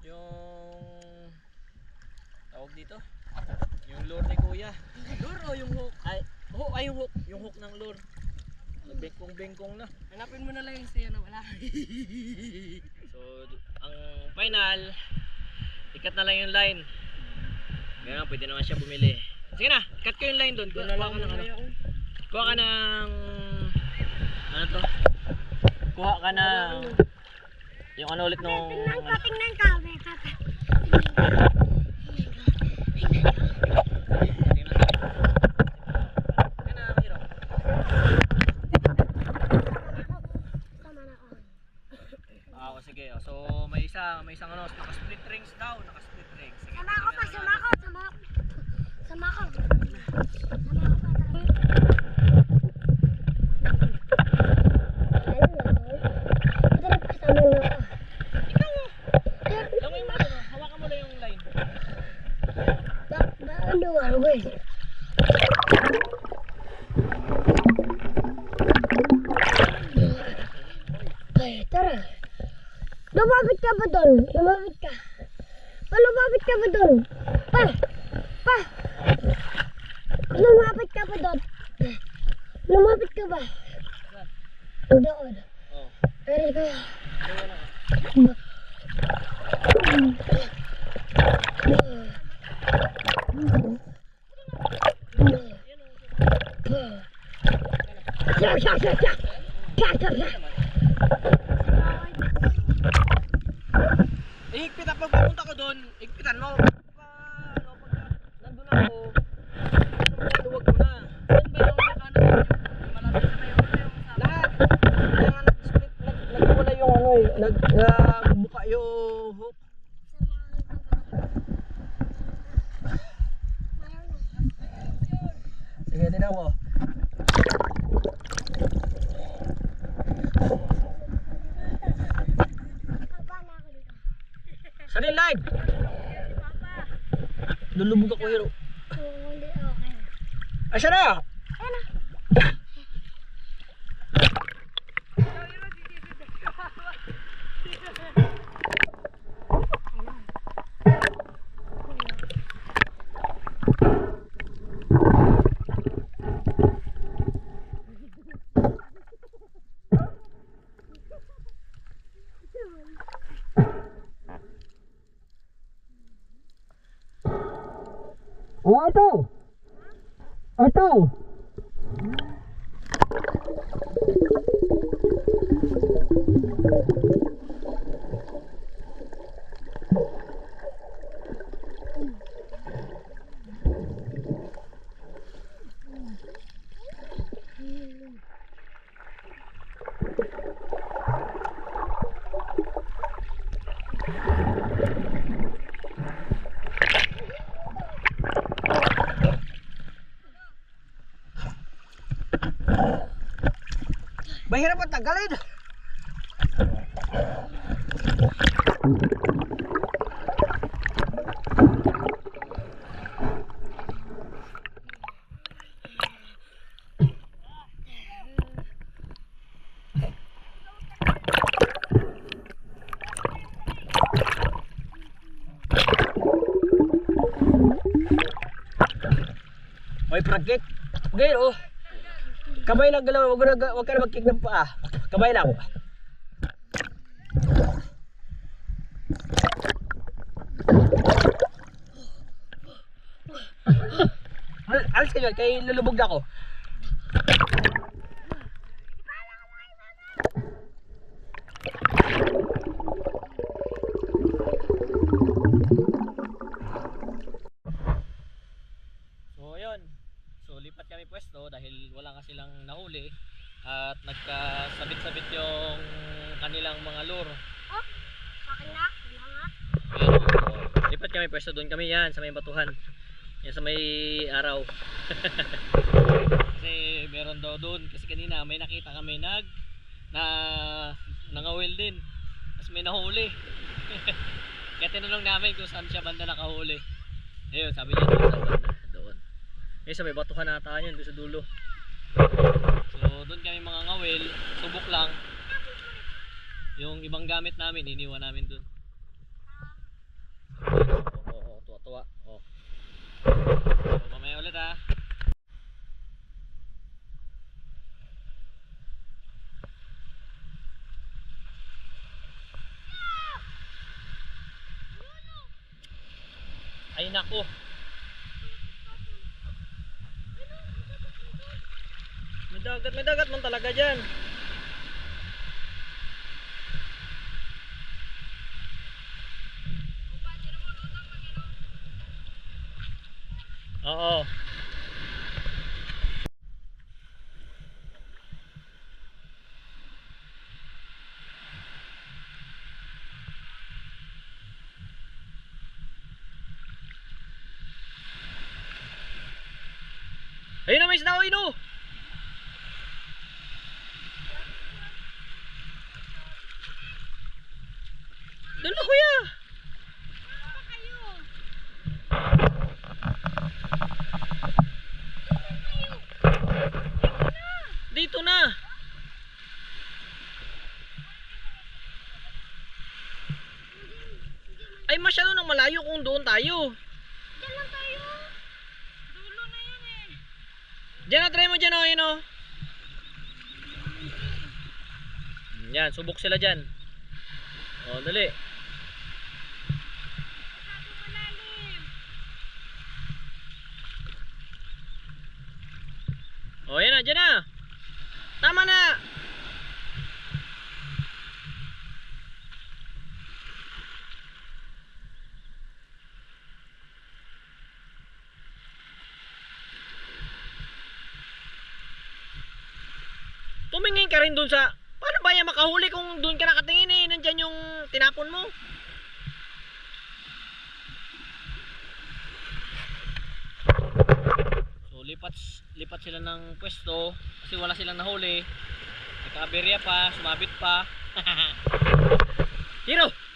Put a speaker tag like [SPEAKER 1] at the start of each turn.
[SPEAKER 1] yung tawag dito, yung lure ni kuya. Lure o yung hook? Ay yung hook, yung hook ng lure. Bengkong na.
[SPEAKER 2] Hanapin mo na lang yung sayo na wala.
[SPEAKER 1] So ang final, ikat na lang yung line. Kaya pwede naman siya bumili. Sige na, cut ko yung line doon. Kuha ka ng ano. Kuha ka ng ano to? Kuha ka ng yung ano ulit nung
[SPEAKER 3] Tingnan ka.
[SPEAKER 1] Sige, so may isang ano, naka-split rings daw, naka-split rings. Sige,
[SPEAKER 3] Sama ko.
[SPEAKER 1] Langoy mo lang, hawakan mo lang yung line.
[SPEAKER 3] Tara. Lumapit ka ba doon? Lumapit ka ba doon? Pa! Lumapit ka ba doon? Lumapit ka ba? Doon.
[SPEAKER 1] Oh.
[SPEAKER 3] Pwede ka.
[SPEAKER 1] Higpit pag pupunta ko doon, higpitan mo. Ano, pagka nandun ako, luwag mo na.
[SPEAKER 2] Saan ba yung ano yung malapit sa mayo yung
[SPEAKER 1] Lahat. Kaya nga nag-split, nagwala yung ano eh, nagbuka yung hook. Sige, tinan mo. Saan yung line? Lulubog ako hero.
[SPEAKER 3] Hindi, okay.
[SPEAKER 1] Asya na!
[SPEAKER 3] Ayan na.
[SPEAKER 1] Oh, ito! Ito! Mahirap ang tanggalin. May pragkit. Okay, oh. Kamay lang galaw, wag ka na mag-kick ng paa. Kamay lang. Alis ka dyan, kaya lulubog na ako. So ayun, so lipat kami pwesto dahil wala nga silang nahuli at nagkasabit-sabit yung kanilang mga lure.
[SPEAKER 3] Oh, akin na. Wala nga.
[SPEAKER 1] Ayun, oh, lipat kami pwesto, doon kami yan sa may batuhan. Yan sa may araw. Kasi meron daw doon, kasi kanina may nakita kami nangawil din. Tapos may nahuli. Kaya tinanong namin kung saan siya banda nakahuli. Ayun, sabi niya doon sa banda, doon. Eh sa may batuhan nata yun, doon sa dulo. So doon kami mga ngawil, subok lang. Yung ibang gamit namin, iniwan namin doon. Oo, tuwa-tuwa. Oh. So, mamaya ulit ha. Ay nako. May dagat man talaga dyan. Oo. Ayun na, may isda, ayun o. Doon na kuya. Dito na. Ay masyado nang malayo kung doon tayo.
[SPEAKER 3] Diyan lang tayo. Dulo na yan eh.
[SPEAKER 1] Diyan na, try mo dyan o, yun o. Yan, subok sila dyan. O, dali. O, yan na, dyan na. Tama na. Tumingin ka rin dun sa... Paano ba yan makahuli kung dun ka nakatingin eh? Nandyan yung tinapon mo. So lipat sila ng pwesto kasi wala silang nahuli. Nagka-aberya pa, sumabit pa. Hiro!